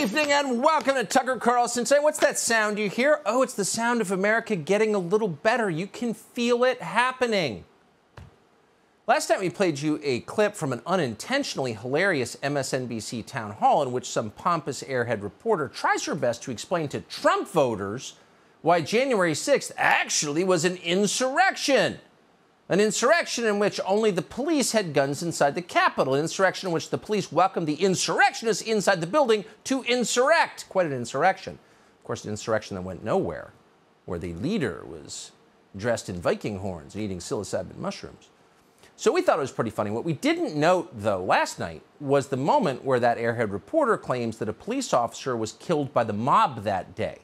evening and welcome to Tucker Carlson Tonight. What's that sound you hear? Oh, it's the sound of America getting a little better. You can feel it happening. Last night we played you a clip from an unintentionally hilarious MSNBC town hall in which some pompous airhead reporter tries her best to explain to Trump voters why January 6th actually was an insurrection. An insurrection in which only the police had guns inside the Capitol. An insurrection in which the police welcomed the insurrectionists inside the building to insurrect. Quite an insurrection. Of course, an insurrection that went nowhere, where the leader was dressed in Viking horns and eating psilocybin mushrooms. So we thought it was pretty funny. What we didn't note, though, last night was the moment where that airhead reporter claims that a police officer was killed by the mob that day.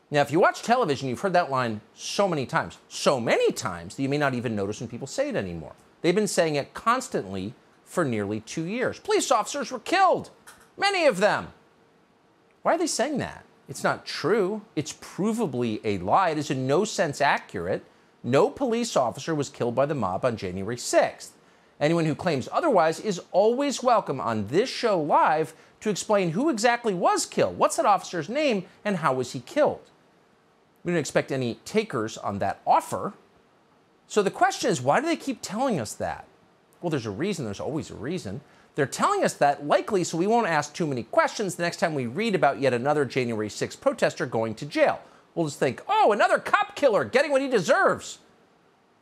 Now, if you watch television, you've heard that line so many times that you may not even notice when people say it anymore. They've been saying it constantly for nearly 2 years. Police officers were killed, many of them. Why are they saying that? It's not true. It's provably a lie. It is in no sense accurate. No police officer was killed by the mob on January 6th. Anyone who claims otherwise is always welcome on this show live to explain who exactly was killed, what's that officer's name, and how was he killed. We don't expect any takers on that offer. So the question is, why do they keep telling us that? Well, there's a reason. There's always a reason. They're telling us that likely so we won't ask too many questions the next time we read about yet another January 6th protester going to jail. We'll just think, oh, another cop killer getting what he deserves.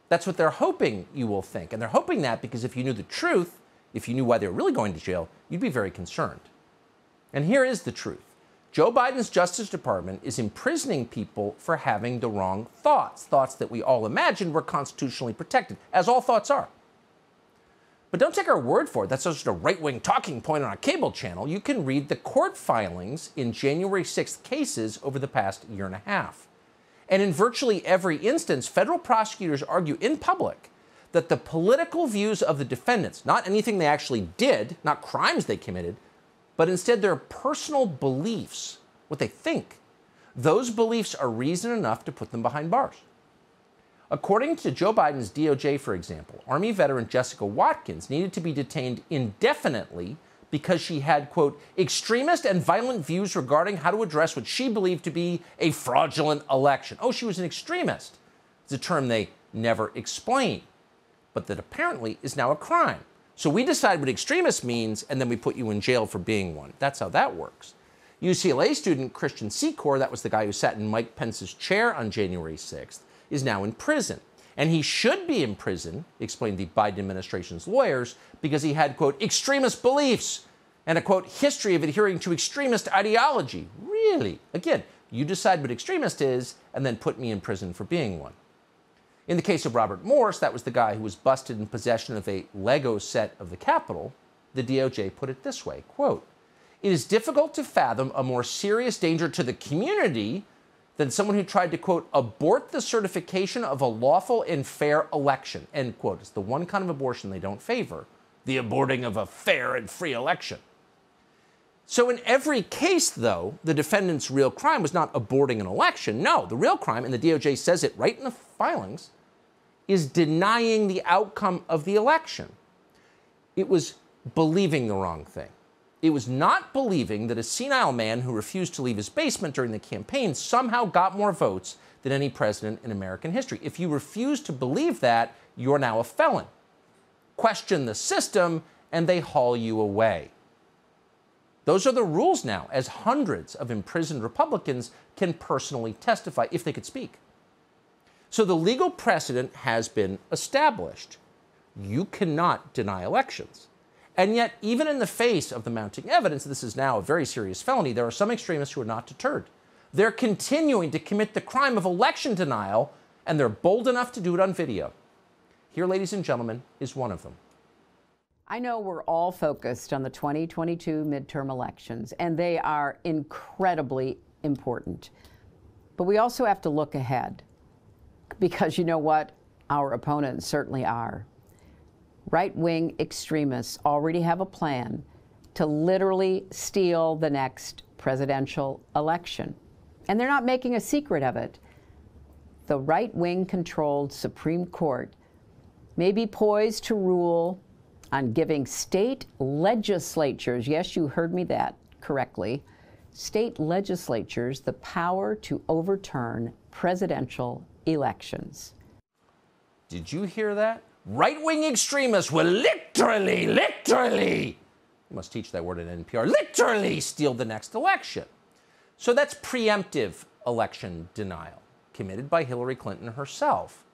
That's what they're hoping you will think. And they're hoping that because if you knew the truth, if you knew why they were really going to jail, you'd be very concerned. And here is the truth. Joe Biden's Justice Department is imprisoning people for having the wrong thoughts, thoughts that we all imagined were constitutionally protected, as all thoughts are. But don't take our word for it. That's just a right-wing talking point on a cable channel. You can read the court filings in January 6th cases over the past year and a half. And in virtually every instance, federal prosecutors argue in public that the political views of the defendants, not anything they actually did, not crimes they committed, but instead their personal beliefs, what they think, those beliefs are reason enough to put them behind bars. According to Joe Biden's DOJ, for example, Army veteran Jessica Watkins needed to be detained indefinitely because she had, quote, extremist and violent views regarding how to address what she believed to be a fraudulent election. Oh, she was an extremist. It's a term they never explain, but that apparently is now a crime. So we decide what extremist means, and then we put you in jail for being one. That's how that works. UCLA student Christian Secor, that was the guy who sat in Mike Pence's chair on January 6th, is now in prison. And he should be in prison, explained the Biden administration's lawyers, because he had, quote, extremist beliefs and a, quote, history of adhering to extremist ideology. Really? Again, you decide what extremist is, and then put me in prison for being one. In the case of Robert Morse, that was the guy who was busted in possession of a Lego set of the Capitol, the DOJ put it this way, quote, it is difficult to fathom a more serious danger to the community than someone who tried to, quote, abort the certification of a lawful and fair election, end quote. It's the one kind of abortion they don't favor, the aborting of a fair and free election. So in every case, though, the defendant's real crime was not aborting an election. No, the real crime, and the DOJ says it right in the filings, is denying the outcome of the election. It was believing the wrong thing. It was not believing that a senile man who refused to leave his basement during the campaign somehow got more votes than any president in American history. If you refuse to believe that, you're now a felon. Question the system, and they haul you away. Those are the rules now, as hundreds of imprisoned Republicans can personally testify if they could speak. So the legal precedent has been established. You cannot deny elections. And yet, even in the face of the mounting evidence, this is now a very serious felony, there are some extremists who are not deterred. They're continuing to commit the crime of election denial, and they're bold enough to do it on video. Here, ladies and gentlemen, is one of them. I know we're all focused on the 2022 midterm elections, and they are incredibly important. But we also have to look ahead, because you know what? Our opponents certainly are. Right-wing extremists already have a plan to literally steal the next presidential election. And they're not making a secret of it. The right-wing controlled Supreme Court may be poised to rule on giving state legislatures, yes, you heard me that correctly, state legislatures the power to overturn presidential elections. Did you hear that? Right-wing extremists will literally, you must teach that word at NPR, literally steal the next election. So that's preemptive election denial, committed by Hillary Clinton herself.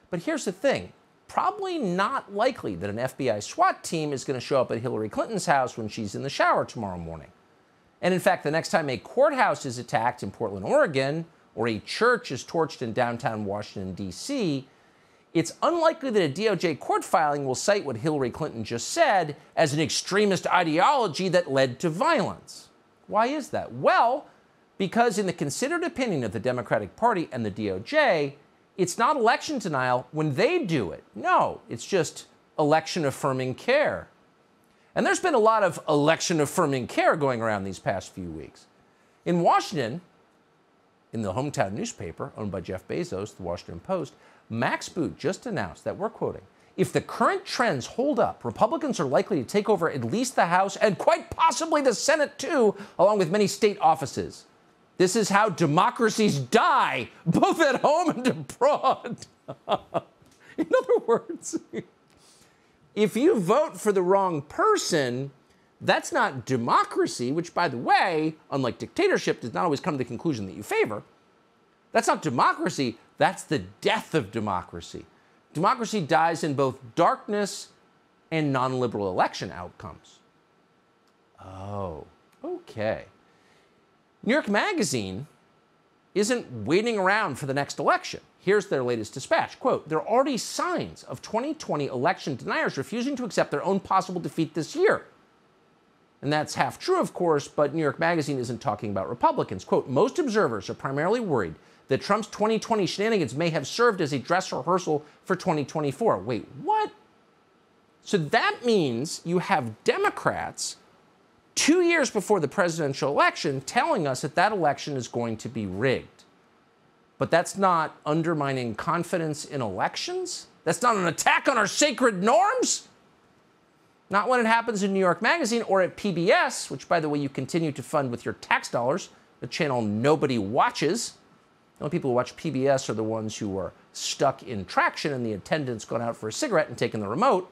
But here's the thing. Probably not likely that an FBI SWAT team is going to show up at Hillary Clinton's house when she's in the shower tomorrow morning. And in fact, the next time a courthouse is attacked in Portland, Oregon, or a church is torched in downtown Washington, D.C., it's unlikely that a DOJ court filing will cite what Hillary Clinton just said as an extremist ideology that led to violence. Why is that? Well, because in the considered opinion of the Democratic Party and the DOJ, it's not election denial when they do it. No, it's just election-affirming care. And there's been a lot of election-affirming care going around these past few weeks. In Washington, in the hometown newspaper owned by Jeff Bezos, the Washington Post, Max Boot just announced that, we're quoting, if the current trends hold up, Republicans are likely to take over at least the House and quite possibly the Senate too, along with many state offices. This is how democracies die, both at home and abroad. In other words, if you vote for the wrong person, that's not democracy, which, by the way, unlike dictatorship, does not always come to the conclusion that you favor. That's not democracy. That's the death of democracy. Democracy dies in both darkness and non-liberal election outcomes. Oh, okay. New York Magazine isn't waiting around for the next election. Here's their latest dispatch. Quote, there are already signs of 2020 election deniers refusing to accept their own possible defeat this year. And that's half true, of course, but New York Magazine isn't talking about Republicans. Quote, most observers are primarily worried that Trump's 2020 shenanigans may have served as a dress rehearsal for 2024. Wait, what? So that means you have Democrats 2 years before the presidential election telling us that that election is going to be rigged. But that's not undermining confidence in elections? That's not an attack on our sacred norms? Not when it happens in New York Magazine or at PBS, which, by the way, you continue to fund with your tax dollars, a channel nobody watches. The only people who watch PBS are the ones who are stuck in traction and the attendant's gone out for a cigarette and taken the remote.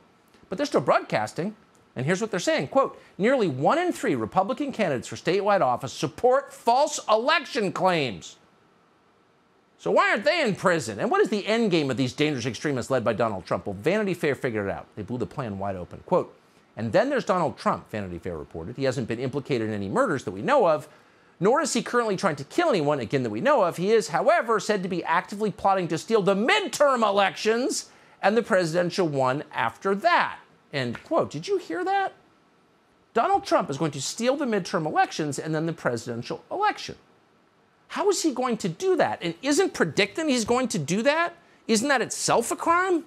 But they're still broadcasting. And here's what they're saying, quote, nearly 1 in 3 Republican candidates for statewide office support false election claims. So why aren't they in prison? And what is the end game of these dangerous extremists led by Donald Trump? Well, Vanity Fair figured it out. They blew the plan wide open. Quote, and then there's Donald Trump, Vanity Fair reported. He hasn't been implicated in any murders that we know of, nor is he currently trying to kill anyone, again, that we know of. He is, however, said to be actively plotting to steal the midterm elections and the presidential one after that. End quote. Did you hear that? Donald Trump is going to steal the midterm elections and then the presidential election. How is he going to do that? And isn't predicting he's going to do that? Isn't that itself a crime?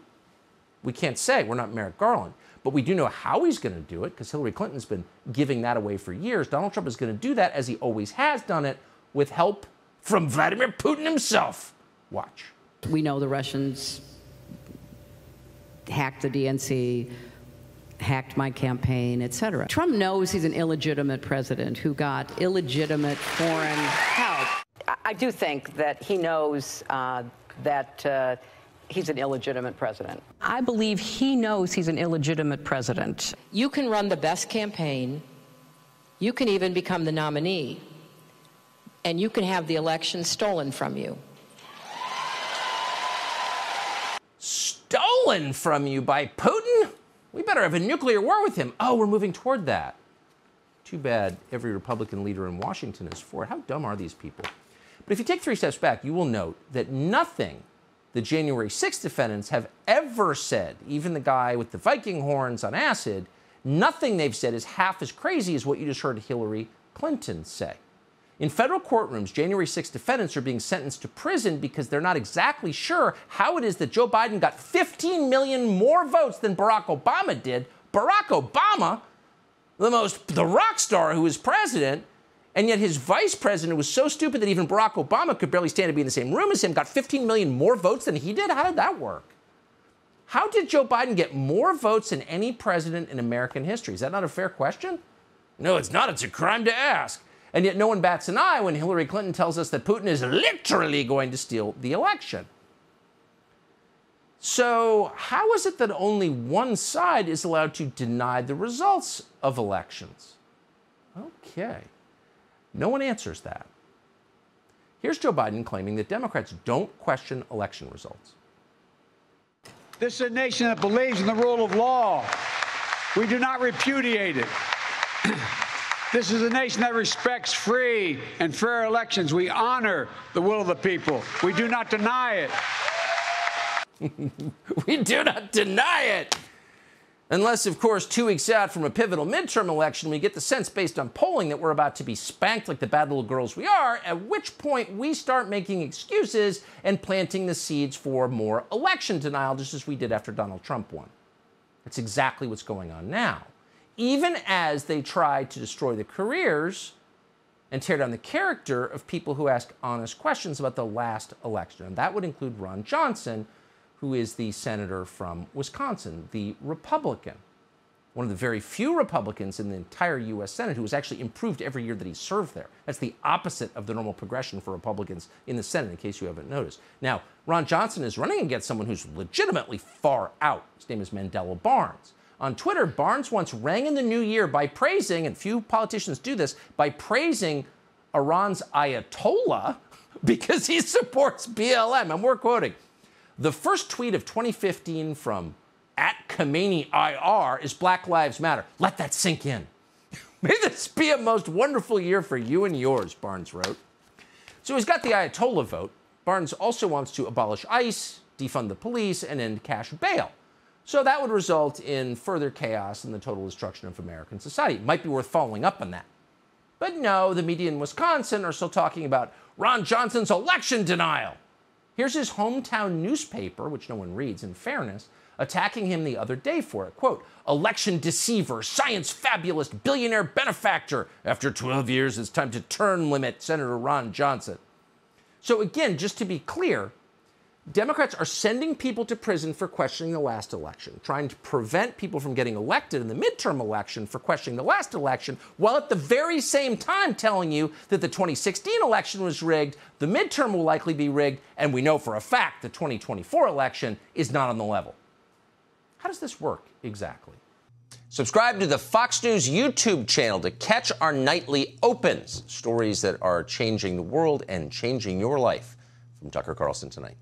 We can't say. We're not Merrick Garland. But we do know how he's going to do it because Hillary Clinton's been giving that away for years. Donald Trump is going to do that as he always has done it with help from Vladimir Putin himself. Watch. We know the Russians hacked the DNC, hacked my campaign, etc. Trump knows he's an illegitimate president who got illegitimate foreign help. I do think that he knows that he's an illegitimate president. I believe he knows he's an illegitimate president. You can run the best campaign, you can even become the nominee, and you can have the election stolen from you. Stolen from you by Putin? We better have a nuclear war with him. Oh, we're moving toward that. Too bad every Republican leader in Washington is for it. How dumb are these people? But if you take 3 steps back, you will note that nothing the January 6th defendants have ever said, even the guy with the Viking horns on acid, nothing they've said is half as crazy as what you just heard Hillary Clinton say. In federal courtrooms, January 6th defendants are being sentenced to prison because they're not exactly sure how it is that Joe Biden got 15 million more votes than Barack Obama did. Barack Obama, the rock star who was president, and yet his vice president was so stupid that even Barack Obama could barely stand to be in the same room as him, got 15 million more votes than he did? How did that work? How did Joe Biden get more votes than any president in American history? Is that not a fair question? No, it's not. It's a crime to ask. And yet no one bats an eye when Hillary Clinton tells us that Putin is literally going to steal the election. So how is it that only one side is allowed to deny the results of elections? Okay. No one answers that. Here's Joe Biden claiming that Democrats don't question election results. This is a nation that believes in the rule of law. We do not repudiate it. This is a nation that respects free and fair elections. We honor the will of the people. We do not deny it. We do not deny it. Unless, of course, 2 weeks out from a pivotal midterm election, we get the sense based on polling that we're about to be spanked like the bad little girls we are, at which point we start making excuses and planting the seeds for more election denial, just as we did after Donald Trump won. That's exactly what's going on now. Even as they try to destroy the careers and tear down the character of people who ask honest questions about the last election. And that would include Ron Johnson, who is the senator from Wisconsin, the Republican. One of the very few Republicans in the entire U.S. Senate who has actually improved every year that he served there. That's the opposite of the normal progression for Republicans in the Senate, in case you haven't noticed. Now, Ron Johnson is running against someone who's legitimately far out. His name is Mandela Barnes. On Twitter, Barnes once rang in the new year by praising, and few politicians do this, by praising Iran's Ayatollah because he supports BLM. And we're quoting. The first tweet of 2015 from @Khamenei IR is Black Lives Matter. Let that sink in. May this be a most wonderful year for you and yours, Barnes wrote. So he's got the Ayatollah vote. Barnes also wants to abolish ICE, defund the police, and end cash bail. So that would result in further chaos and the total destruction of American society. It might be worth following up on that. But no, the media in Wisconsin are still talking about Ron Johnson's election denial. Here's his hometown newspaper, which no one reads, in fairness, attacking him the other day for it. Quote, election deceiver, science fabulist, billionaire benefactor. After 12 years, it's time to term limit Senator Ron Johnson. So again, just to be clear, Democrats are sending people to prison for questioning the last election, trying to prevent people from getting elected in the midterm election for questioning the last election, while at the very same time telling you that the 2016 election was rigged, the midterm will likely be rigged, and we know for a fact the 2024 election is not on the level. How does this work exactly? Subscribe to the Fox News YouTube channel to catch our nightly opens, stories that are changing the world and changing your life. From Tucker Carlson Tonight.